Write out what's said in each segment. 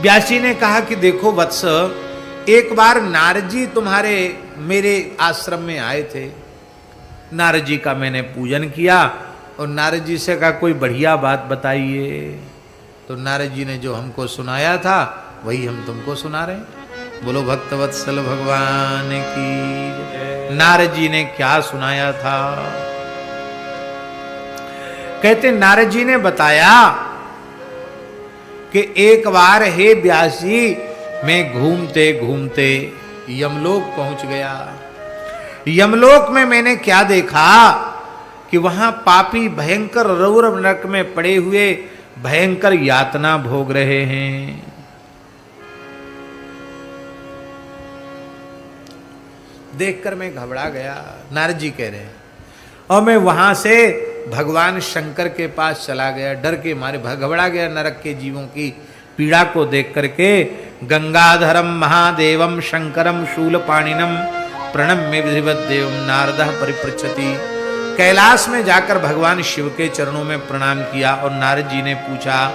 व्यास जी ने कहा कि देखो वत्स, एक बार नारद जी तुम्हारे मेरे आश्रम में आए थे। नारद जी का मैंने पूजन किया और नारद जी से कहा कोई बढ़िया बात बताइए। तो नारद जी ने जो हमको सुनाया था वही हम तुमको सुना रहे हैं। बोलो भक्तवत्सल भगवान की। नारद जी ने क्या सुनाया था? कहते नारद जी ने बताया कि एक बार हे व्यास जी, मैं घूमते घूमते यमलोक पहुंच गया। यमलोक में मैंने क्या देखा कि वहां पापी भयंकर रौरव नरक में पड़े हुए भयंकर यातना भोग रहे हैं। देखकर मैं घबरा गया। नारद जी कह रहे हैं, और मैं वहां से भगवान शंकर के पास चला गया। डर के मारे घबरा गया नरक के जीवों की पीड़ा को देख करके। गंगाधरम महादेवम शंकरम शूलपाणिनम प्रणम्य विधिवद्देवम नारदः परिपृच्छति। कैलाश में जाकर भगवान शिव के चरणों में प्रणाम किया और नारद जी ने पूछा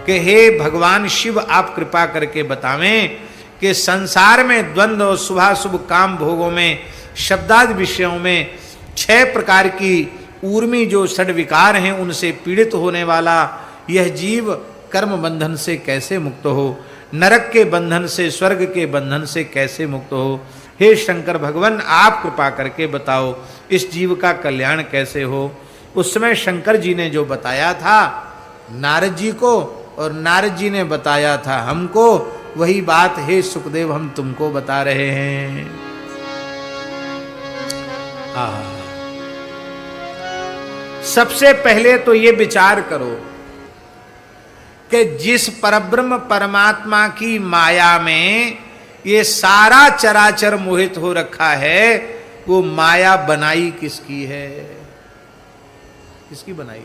कि हे भगवान शिव, आप कृपा करके बतावें कि संसार में द्वंद्व और शुभाशुभ काम भोगों में, शब्दादि विषयों में 6 प्रकार की ऊर्मी जो षड विकार हैं उनसे पीड़ित होने वाला यह जीव कर्म बंधन से कैसे मुक्त हो, नरक के बंधन से, स्वर्ग के बंधन से कैसे मुक्त हो। हे शंकर भगवान, आप कृपा करके बताओ इस जीव का कल्याण कैसे हो। उस समय शंकर जी ने जो बताया था नारद जी को और नारद जी ने बताया था हमको, वही बात हे सुखदेव हम तुमको बता रहे हैं। सबसे पहले तो ये विचार करो कि जिस परब्रह्म परमात्मा की माया में ये सारा चराचर मोहित हो रखा है, वो माया बनाई किसकी है? किसकी बनाई?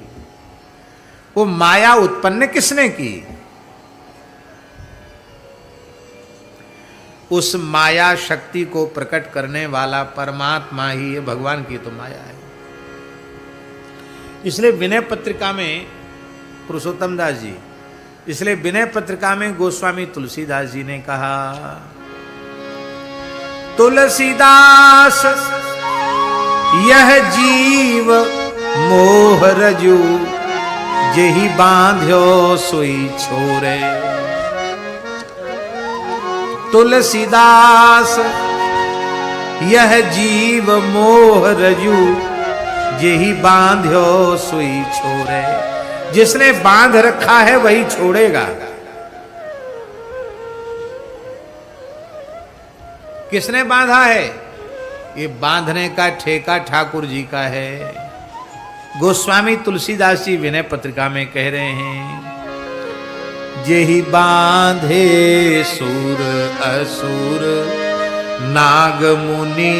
वो माया उत्पन्न किसने की? उस माया शक्ति को प्रकट करने वाला परमात्मा ही है। भगवान की तो माया है। इसलिए विनय पत्रिका में पुरुषोत्तम दास जी, इसलिए विनय पत्रिका में गोस्वामी तुलसीदास जी ने कहा, तुलसीदास यह जीव मोह रजू, जेहि बांध्यो सोई छोरे। तुलसीदास यह जीव मोह रजू, जेहि बांध्यो सोई छोरे। जिसने बांध रखा है वही छोड़ेगा। किसने बांधा है? ये बांधने का ठेका ठाकुर जी का है। गोस्वामी तुलसीदास जी विनय पत्रिका में कह रहे हैं, जेहि बांधे सुर असुर नाग मुनि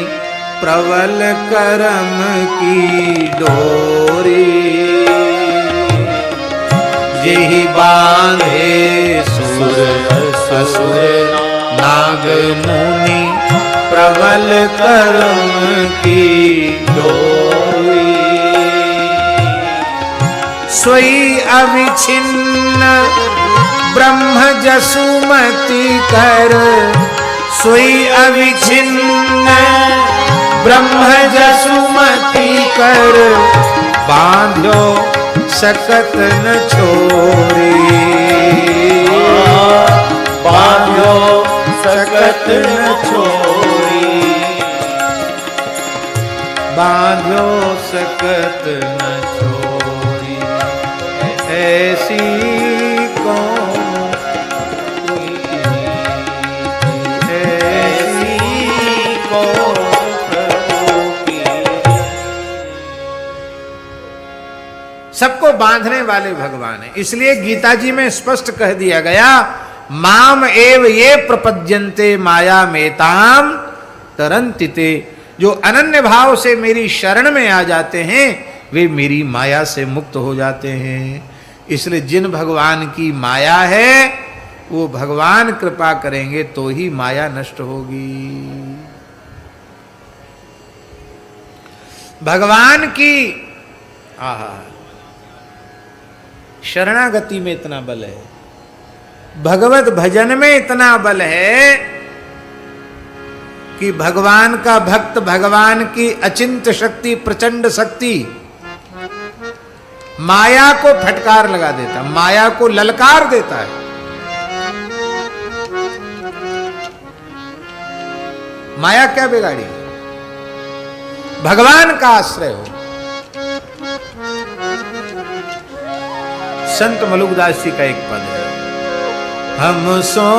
प्रबल करम की डोरी। जेहि बांधे सुर असुर नाग मुनि प्रबल करम की डोरी। सोई अविच्छिन्न ब्रह्म जसुमति कर, सोई अविच्छिन्न ब्रह्म जसुमति कर, बांधो सकत न छोरी। बांधो सकत न छोरी। बांधो सकत न छोरी। ऐसी कौन ऐसी कौन सबको बांधने वाले भगवान है। इसलिए गीता जी में स्पष्ट कह दिया गया, माम एव ये प्रपद्यन्ते माया मेताम तरन्तिते। जो अनन्य भाव से मेरी शरण में आ जाते हैं वे मेरी माया से मुक्त हो जाते हैं। इसलिए जिन भगवान की माया है वो भगवान कृपा करेंगे तो ही माया नष्ट होगी। भगवान की शरणागति में इतना बल है। भगवत भजन में इतना बल है कि भगवान का भक्त भगवान की अचिंत शक्ति, प्रचंड शक्ति माया को फटकार लगा देता, माया को ललकार देता है। माया क्या बिगाड़ी? भगवान का आश्रय हो। संत मलुकदास जी का एक पद है, हम सो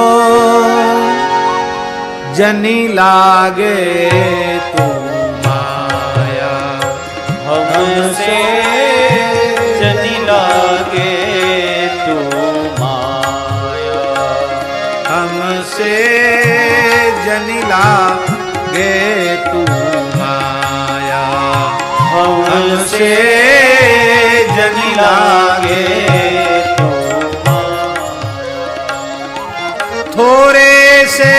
जनी लागे तू माया, हमसे जनी लागे तू माया, हमसे जनी लागे तू माया, हमसे जनी लागे तू माया। थोड़े से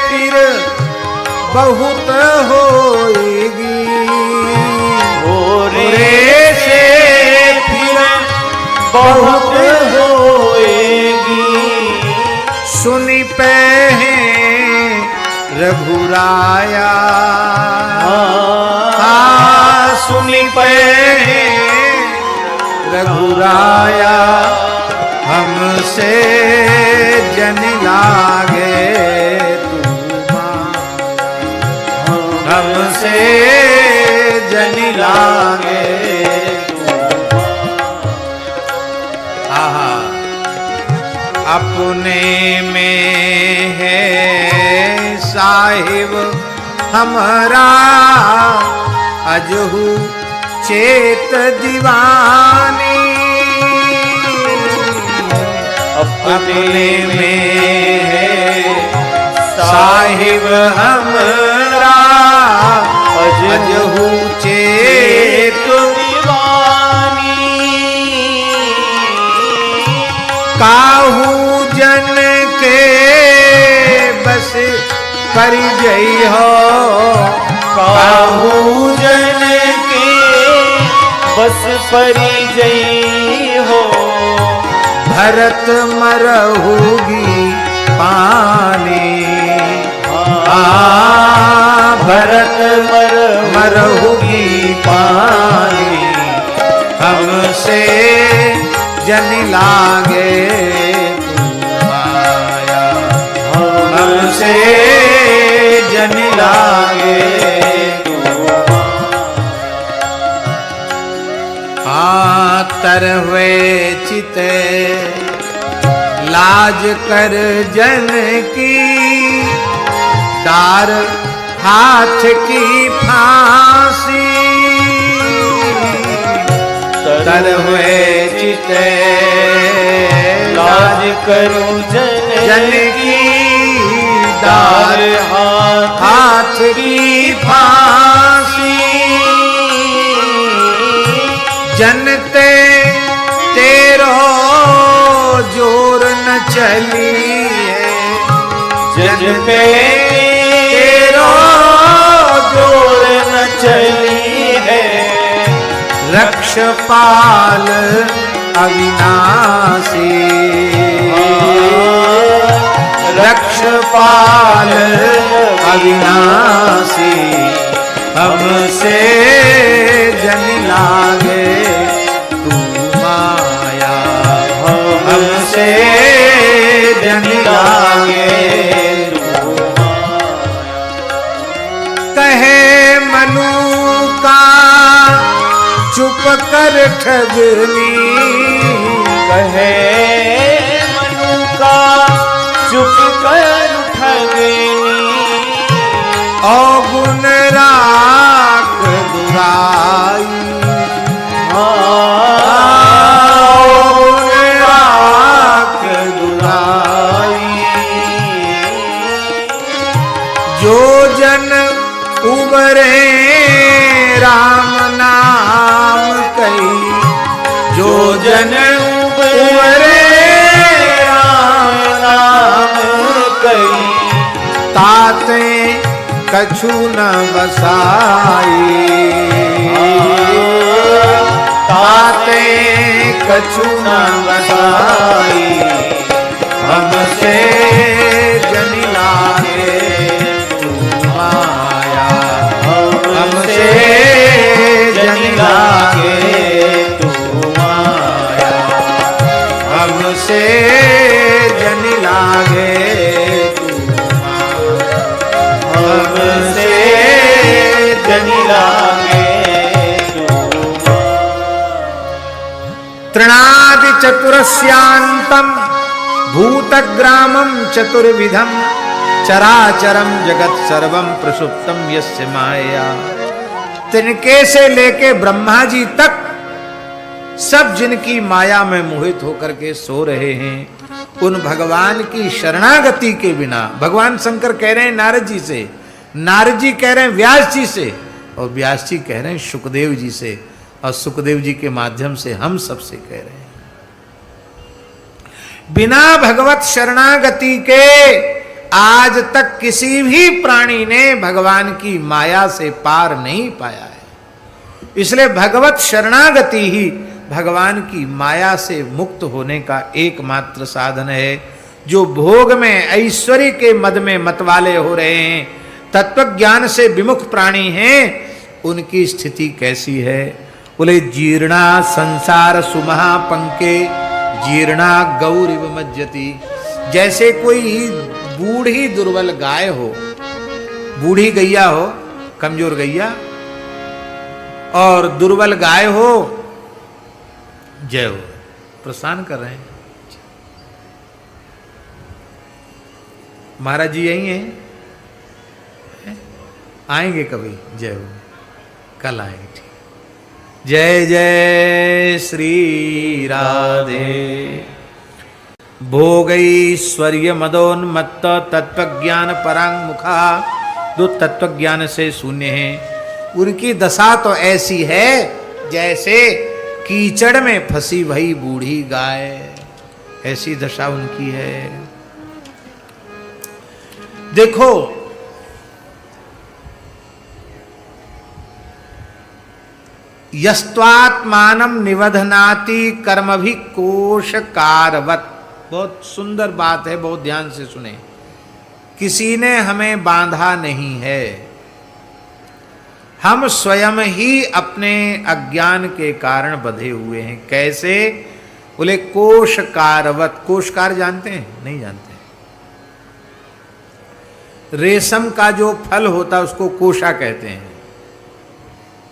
फिर बहुत होएगी, थोड़े से फिर बहुत होएगी, सुनी पे रघुराया, सुनी पे रघुराया, हमसे जन लागे तू माया, हमसे जन लागे तू माया। आहा, अपने में है साहिब हमारा, अजहू चेत दीवानी, अपने में है साहिब हमारा, अजहू चेत दीवानी, काहू जन के बस परिजय हो, काहू जन के बस परिजय हो, भरत मरहुगी पानी, भरत मरहुगी पानी, हमसे जन लागे तू माया, हमसे जन लागे तू माया। तरवे चिते लाज कर जन की, डार हाथ की फांसी, तरवे चिते लाज करूं जन की, डार हाथ की फांसी, जनते तेरो जोर न चली है, जनते तेरो जोर न चली है, रक्षपाल अविनाशी, रक्षपाल अविनाशी, हमसे जन लागे तू माया, हमसे जन लागे तू माया। कहे मनु का चुप कर ठगनी, कहे मनु का चुप कर ठगनी, अवगुण राख दुराई, अवगुण राख दुराई, जो जन उबरे राम नाम कई, जो जन उबरे राम नाम कई, ताते कछु न बसाई, ताते कछु न बसाई, हमसे जनि लागे तू माया, हमसे जनि लागे तू माया, हमसे जनि लागे तू हमसे जनि लागे तू तृणादि चतुरस्यान्तं भूतग्रामं चतुर्विधं चराचरम जगत सर्वम प्रसुप्तम यस्य माया। तिनके से लेके ब्रह्मा जी तक सब जिनकी माया में मोहित होकर के सो रहे हैं, उन भगवान की शरणागति के बिना, भगवान शंकर कह रहे हैं नारद जी से, नारद जी कह रहे हैं व्यास जी से, और व्यास जी कह रहे हैं सुखदेव जी से, और सुखदेव जी के माध्यम से हम सबसे कह रहे हैं। बिना भगवत शरणागति के आज तक किसी भी प्राणी ने भगवान की माया से पार नहीं पाया है। इसलिए भगवत शरणागति ही भगवान की माया से मुक्त होने का एकमात्र साधन है। जो भोग में ऐश्वर्य के मद में मतवाले हो रहे हैं, तत्व ज्ञान से विमुख प्राणी हैं, उनकी स्थिति कैसी है? बोले जीर्णा संसार सुमहापंके जीर्णा गौरिव मज्जति। जैसे कोई बूढ़ी दुर्बल गाय हो, बूढ़ी गैया हो, कमजोर गैया और दुर्बल गाय हो, जय हो, प्रस्थान कर रहे हैं महाराज जी, यही हैं, आएंगे कभी, जय हो, कल आएंगे। ठीक, जय जय श्री राधे। भोगैश्वर्य मदोन्मत्त तत्वज्ञान परांगमुखा, जो तत्वज्ञान से शून्य हैं, उनकी दशा तो ऐसी है जैसे कीचड़ में फंसी भई बूढ़ी गाय, ऐसी दशा उनकी है। देखो यस्त्वात्मानं निवधनाति कर्मभि कोशकारवत्। बहुत सुंदर बात है, बहुत ध्यान से सुने। किसी ने हमें बांधा नहीं है, हम स्वयं ही अपने अज्ञान के कारण बंधे हुए हैं। कैसे? बोले कोशकारवत्। कोशकार जानते हैं? नहीं जानते। रेशम का जो फल होता है उसको कोशा कहते हैं।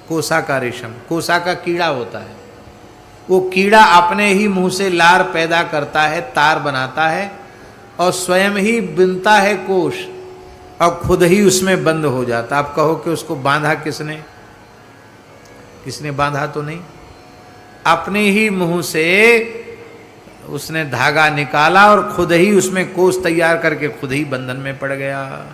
कोसा का रेशम, कोसा का कीड़ा होता है। वो कीड़ा अपने ही मुंह से लार पैदा करता है, तार बनाता है और स्वयं ही बिनता है कोश और खुद ही उसमें बंद हो जाता। आप कहो कि उसको बांधा किसने? किसने बांधा तो नहीं, अपने ही मुंह से उसने धागा निकाला और खुद ही उसमें कोश तैयार करके खुद ही बंधन में पड़ गया।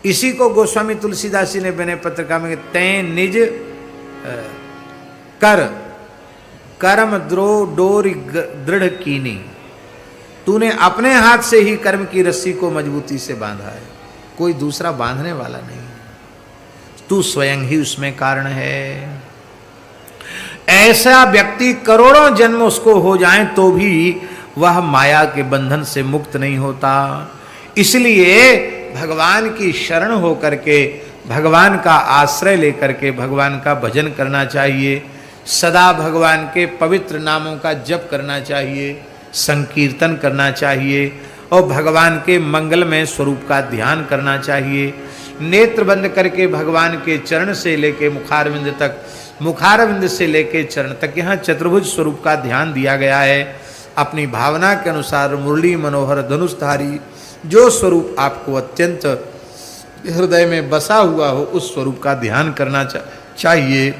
इसी को गोस्वामी तुलसीदास जी ने विनय पत्रिका में तैं निज कर कर्म डोरी दृढ़ कीनी। तूने अपने हाथ से ही कर्म की रस्सी को मजबूती से बांधा है, कोई दूसरा बांधने वाला नहीं। तू स्वयं ही उसमें कारण है। ऐसा व्यक्ति करोड़ों जन्म उसको हो जाएं तो भी वह माया के बंधन से मुक्त नहीं होता। इसलिए भगवान की शरण होकर के, भगवान का आश्रय लेकर के भगवान का भजन करना चाहिए। सदा भगवान के पवित्र नामों का जप करना चाहिए, संकीर्तन करना चाहिए और भगवान के मंगलमय स्वरूप का ध्यान करना चाहिए। नेत्र बंद करके भगवान के चरण से लेके मुखारविंद तक, मुखारविंद से लेके चरण तक, यहाँ चतुर्भुज स्वरूप का ध्यान दिया गया है। अपनी भावना के अनुसार मुरली मनोहर धनुषधारी जो स्वरूप आपको अत्यंत हृदय में बसा हुआ हो, उस स्वरूप का ध्यान करना चाहिए।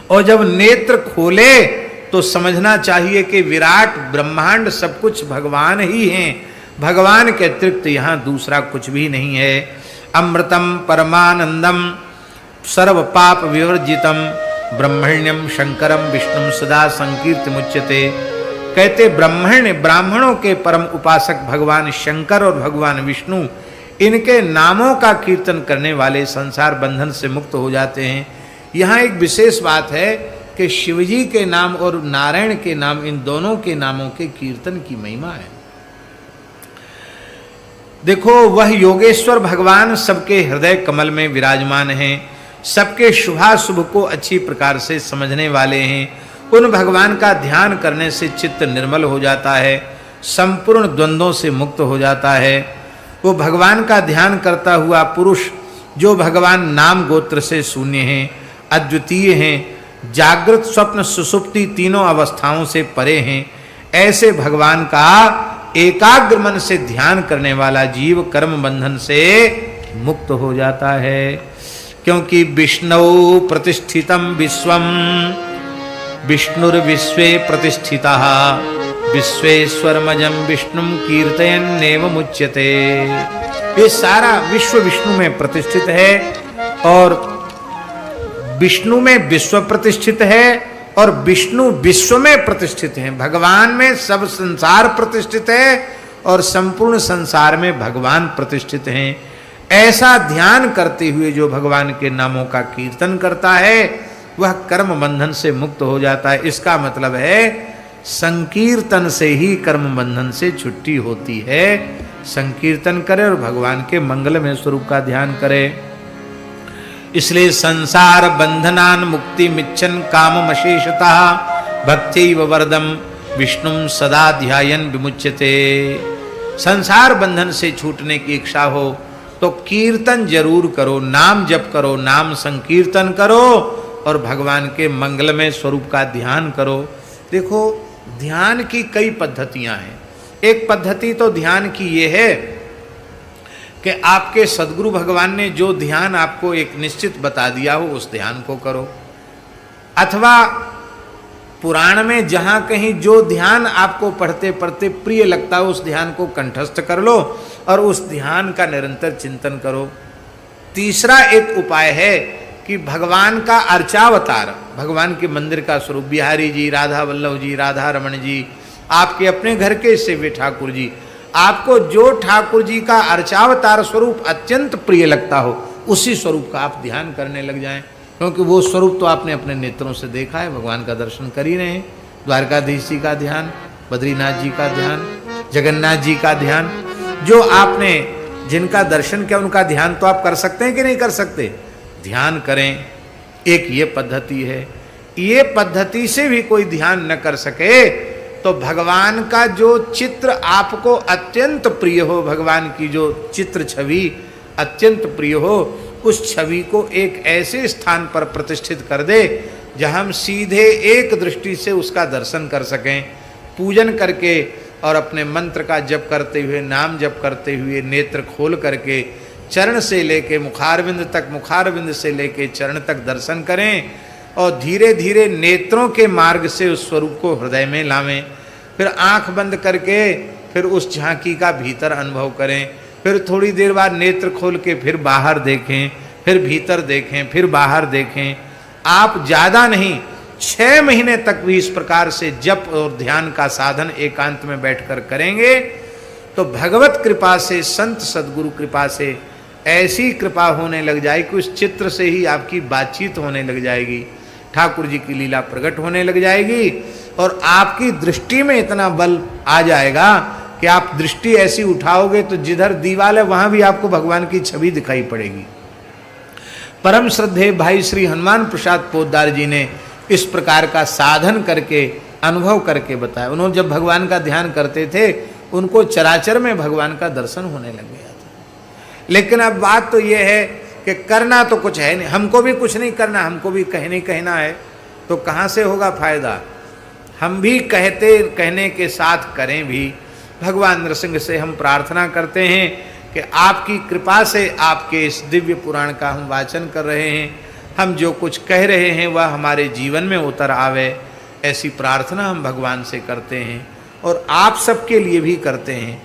और जब नेत्र खोले तो समझना चाहिए कि विराट ब्रह्मांड सब कुछ भगवान ही हैं, भगवान के अतिरिक्त यहाँ दूसरा कुछ भी नहीं है। अमृतम परमानंदम सर्व पाप विवर्जितम ब्रह्मण्यम शंकरम विष्णुम सदा संकीर्ति मुच्यते। कहते ब्राह्मणों के परम उपासक भगवान शंकर और भगवान विष्णु, इनके नामों का कीर्तन करने वाले संसार बंधन से मुक्त हो जाते हैं। यहाँ एक विशेष बात है कि शिवजी के नाम और नारायण के नाम, इन दोनों के नामों के कीर्तन की महिमा है। देखो, वह योगेश्वर भगवान सबके हृदय कमल में विराजमान हैं, सबके शुभाशुभ को अच्छी प्रकार से समझने वाले हैं। उन भगवान का ध्यान करने से चित्त निर्मल हो जाता है, संपूर्ण द्वंद्वों से मुक्त हो जाता है। वो भगवान का ध्यान करता हुआ पुरुष जो भगवान नाम गोत्र से शून्य हैं, अद्वितीय हैं, जागृत स्वप्न सुषुप्ति तीनों अवस्थाओं से परे हैं, ऐसे भगवान का एकाग्र मन से ध्यान करने वाला जीव कर्म बंधन से मुक्त हो जाता है। क्योंकि विष्णु प्रतिष्ठितम विश्वम विष्णुर्विश्वे प्रतिष्ठितः विश्वेश्वरमजं विष्णुम कीर्तयन्नेव मुच्यते। ये सारा विश्व विष्णु में प्रतिष्ठित है और विष्णु में विश्व प्रतिष्ठित है और विष्णु विश्व में प्रतिष्ठित है। भगवान में सब संसार प्रतिष्ठित है और संपूर्ण संसार में भगवान प्रतिष्ठित हैं। ऐसा ध्यान करते हुए जो भगवान के नामों का कीर्तन करता है वह कर्म बंधन से मुक्त हो जाता है। इसका मतलब है संकीर्तन से ही कर्म बंधन से छुट्टी होती है। संकीर्तन करे और भगवान के मंगलमय स्वरूप का ध्यान करे। इसलिए संसार बंधनान मुक्ति मिच्छन काममशेषतः भक्त्यैव वरदम विष्णुम सदा ध्यायन विमुच्यते। संसार बंधन से छूटने की इच्छा हो तो कीर्तन जरूर करो, नाम जप करो, नाम संकीर्तन करो और भगवान के मंगलमय स्वरूप का ध्यान करो। देखो, ध्यान की कई पद्धतियां हैं। एक पद्धति तो ध्यान की ये है कि आपके सद्गुरु भगवान ने जो ध्यान आपको एक निश्चित बता दिया हो उस ध्यान को करो, अथवा पुराण में जहाँ कहीं जो ध्यान आपको पढ़ते पढ़ते प्रिय लगता हो उस ध्यान को कंठस्थ कर लो और उस ध्यान का निरंतर चिंतन करो। तीसरा एक उपाय है कि भगवान का अर्चावतार, भगवान के मंदिर का स्वरूप, बिहारी जी, राधा वल्लभ जी, राधा रमण जी, आपके अपने घर के सेव्य ठाकुर जी, आपको जो ठाकुर जी का अर्चावतार स्वरूप अत्यंत प्रिय लगता हो उसी स्वरूप का आप ध्यान करने लग जाएं, क्योंकि वो स्वरूप तो आपने अपने नेत्रों से देखा है, भगवान का दर्शन कर ही रहे हैं। द्वारकाधीश जी का ध्यान, बद्रीनाथ जी का ध्यान, जगन्नाथ जी का ध्यान, जो आपने जिनका दर्शन किया उनका ध्यान तो आप कर सकते हैं कि नहीं कर सकते? ध्यान करें। एक ये पद्धति है। ये पद्धति से भी कोई ध्यान न कर सके तो भगवान का जो चित्र आपको अत्यंत प्रिय हो, भगवान की जो चित्र छवि अत्यंत प्रिय हो, उस छवि को एक ऐसे स्थान पर प्रतिष्ठित कर दे जहां हम सीधे एक दृष्टि से उसका दर्शन कर सकें। पूजन करके और अपने मंत्र का जप करते हुए, नाम जप करते हुए, नेत्र खोल करके चरण से लेके मुखारविंद तक, मुखारविंद से लेके चरण तक दर्शन करें और धीरे धीरे नेत्रों के मार्ग से उस स्वरूप को हृदय में लावें। फिर आंख बंद करके फिर उस झांकी का भीतर अनुभव करें। फिर थोड़ी देर बाद नेत्र खोल के फिर बाहर देखें, फिर भीतर देखें, फिर बाहर देखें। आप ज़्यादा नहीं 6 महीने तक भी इस प्रकार से जप और ध्यान का साधन एकांत में बैठकर करेंगे तो भगवत कृपा से, संत सद्गुरु कृपा से ऐसी कृपा होने लग जाएगी कि उस चित्र से ही आपकी बातचीत होने लग जाएगी, ठाकुर जी की लीला प्रकट होने लग जाएगी और आपकी दृष्टि में इतना बल आ जाएगा कि आप दृष्टि ऐसी उठाओगे तो जिधर दीवाल है वहां भी आपको भगवान की छवि दिखाई पड़ेगी। परम श्रद्धेय भाई श्री हनुमान प्रसाद पोद्दार जी ने इस प्रकार का साधन करके, अनुभव करके बताया। उन्होंने जब भगवान का ध्यान करते थे उनको चराचर में भगवान का दर्शन होने लग गया था। लेकिन अब बात तो ये है कि करना तो कुछ है नहीं, हमको भी कुछ नहीं करना, हमको भी कहना है तो कहाँ से होगा फायदा। हम भी कहने के साथ करें भी। भगवान नृसिंह से हम प्रार्थना करते हैं कि आपकी कृपा से आपके इस दिव्य पुराण का हम वाचन कर रहे हैं, हम जो कुछ कह रहे हैं वह हमारे जीवन में उतर आवे, ऐसी प्रार्थना हम भगवान से करते हैं और आप सबके लिए भी करते हैं।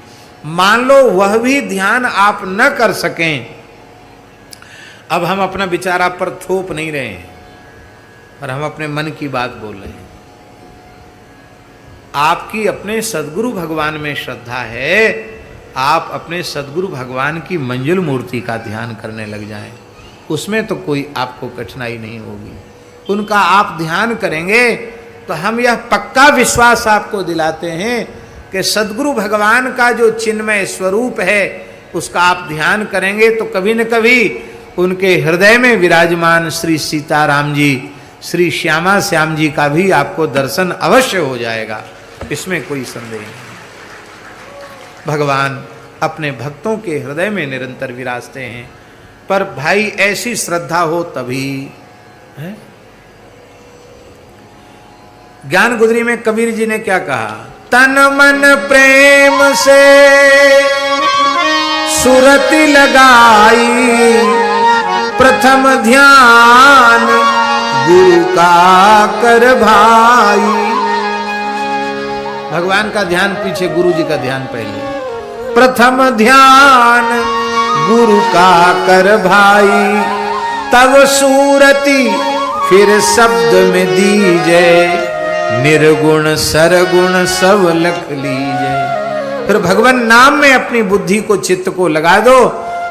मान लो वह भी ध्यान आप न कर सकें, अब हम अपना विचार आप पर थोप नहीं रहे हैं और हम अपने मन की बात बोल रहे हैं। आपकी अपने सद्गुरु भगवान में श्रद्धा है, आप अपने सद्गुरु भगवान की मंजुल मूर्ति का ध्यान करने लग जाएं, उसमें तो कोई आपको कठिनाई नहीं होगी। उनका आप ध्यान करेंगे तो हम यह पक्का विश्वास आपको दिलाते हैं कि सद्गुरु भगवान का जो चिन्मय स्वरूप है उसका आप ध्यान करेंगे तो कभी न कभी उनके हृदय में विराजमान श्री सीताराम जी, श्री श्यामा श्याम जी का भी आपको दर्शन अवश्य हो जाएगा, इसमें कोई संदेह नहीं। भगवान अपने भक्तों के हृदय में निरंतर विराजते हैं, पर भाई ऐसी श्रद्धा हो तभी है। ज्ञान गुदरी में कबीर जी ने क्या कहा, तन मन प्रेम से सुरति लगाई, प्रथम ध्यान गुरु का कर भाई। भगवान का ध्यान पीछे, गुरु जी का ध्यान पहले। प्रथम ध्यान गुरु का कर भाई, तब सूरति फिर शब्द में दीजे, निर्गुण सरगुण सब लख लीजे। फिर भगवान नाम में अपनी बुद्धि को, चित्त को लगा दो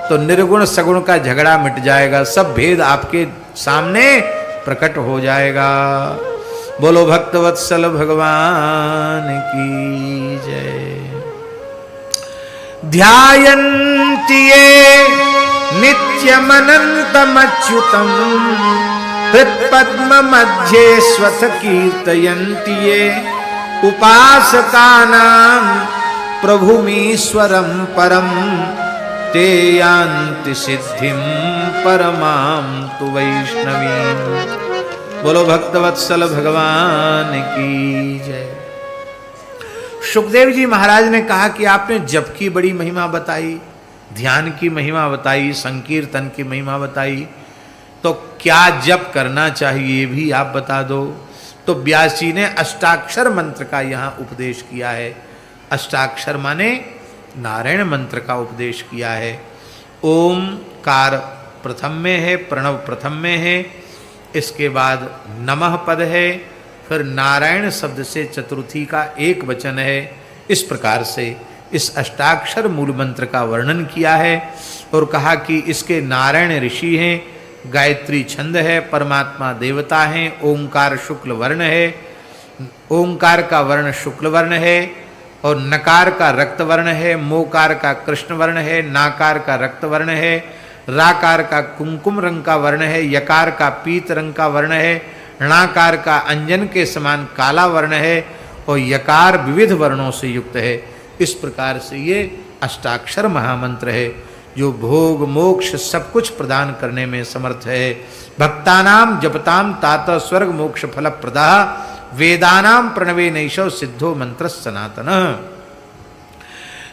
तो निर्गुण सगुण का झगड़ा मिट जाएगा, सब भेद आपके सामने प्रकट हो जाएगा। बोलो भक्तवत्सल भगवान की जय। ध्यायन्ति ये नित्यमनन्तमच्युतम्, हृत्पद्म मध्ये स्वथ कीर्तयन्ति ये, उपासकानां प्रभुमीश्वरं परं, ते यान्ति सिद्धिं परमां तु वैष्णवीं। बोलो भक्तवत्सल भगवान की जय। सुखदेव जी महाराज ने कहा कि आपने जप की बड़ी महिमा बताई, ध्यान की महिमा बताई, संकीर्तन की महिमा बताई, तो क्या जप करना चाहिए भी आप बता दो। तो व्यास जी ने अष्टाक्षर मंत्र का यहाँ उपदेश किया है। अष्टाक्षर माने नारायण मंत्र का उपदेश किया है। ओमकार प्रथम में है, प्रणव प्रथम में है, इसके बाद नमः पद है, फिर नारायण शब्द से चतुर्थी का एक वचन है। इस प्रकार से इस अष्टाक्षर मूल मंत्र का वर्णन किया है और कहा कि इसके नारायण ऋषि हैं, गायत्री छंद है, परमात्मा देवता हैं, ओंकार शुक्ल वर्ण है, ओंकार का वर्ण शुक्ल वर्ण है और नकार का रक्त वर्ण है, मोकार का कृष्ण वर्ण है, नाकार का रक्त वर्ण है, राकार का कुमकुम रंग का वर्ण है, यकार का पीत रंग का वर्ण है, णाकार का अंजन के समान काला वर्ण है और यकार विविध वर्णों से युक्त है। इस प्रकार से ये अष्टाक्षर महामंत्र है जो भोग मोक्ष सब कुछ प्रदान करने में समर्थ है। भक्तानाम जपताम तात स्वर्ग मोक्ष फल प्रदा, वेदानाम प्रणवे नैशो सिद्धो मंत्र सनातन।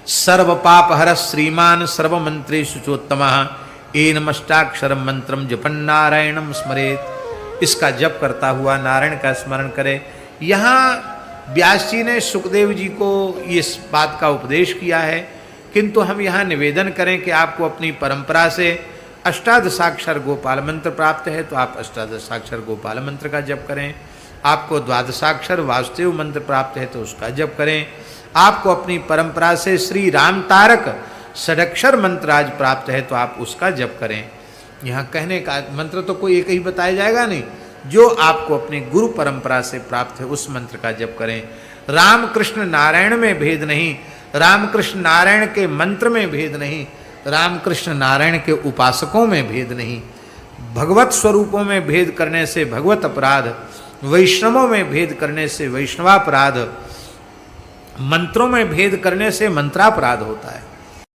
सर्व पाप हर श्रीमान सर्व मंत्रे सुचोत्तम, एनमष्टाक्षरम मंत्रम जपन नारायणम स्मरेत। इसका जप करता हुआ नारायण का स्मरण करे। यहाँ व्यास जी ने सुखदेव जी को इस बात का उपदेश किया है, किंतु हम यहाँ निवेदन करें कि आपको अपनी परंपरा से अष्टादशाक्षर गोपाल मंत्र प्राप्त है तो आप अष्टादशाक्षर गोपाल मंत्र का जप करें। आपको द्वादशाक्षर वासुदेव मंत्र प्राप्त है तो उसका जप करें। आपको अपनी परंपरा से श्री राम तारक षडक्षर मंत्र आज प्राप्त है तो आप उसका जप करें। यहाँ कहने का मंत्र तो कोई एक ही बताया जाएगा नहीं, जो आपको अपनी गुरु परंपरा से प्राप्त है उस मंत्र का जप करें। राम कृष्ण नारायण में भेद नहीं, रामकृष्ण नारायण के मंत्र में भेद नहीं, रामकृष्ण नारायण के उपासकों में भेद नहीं। भगवत स्वरूपों में भेद करने से भगवत अपराध, वैष्णवों में भेद करने से वैष्णवापराध, मंत्रों में भेद करने से मंत्रापराध होता है।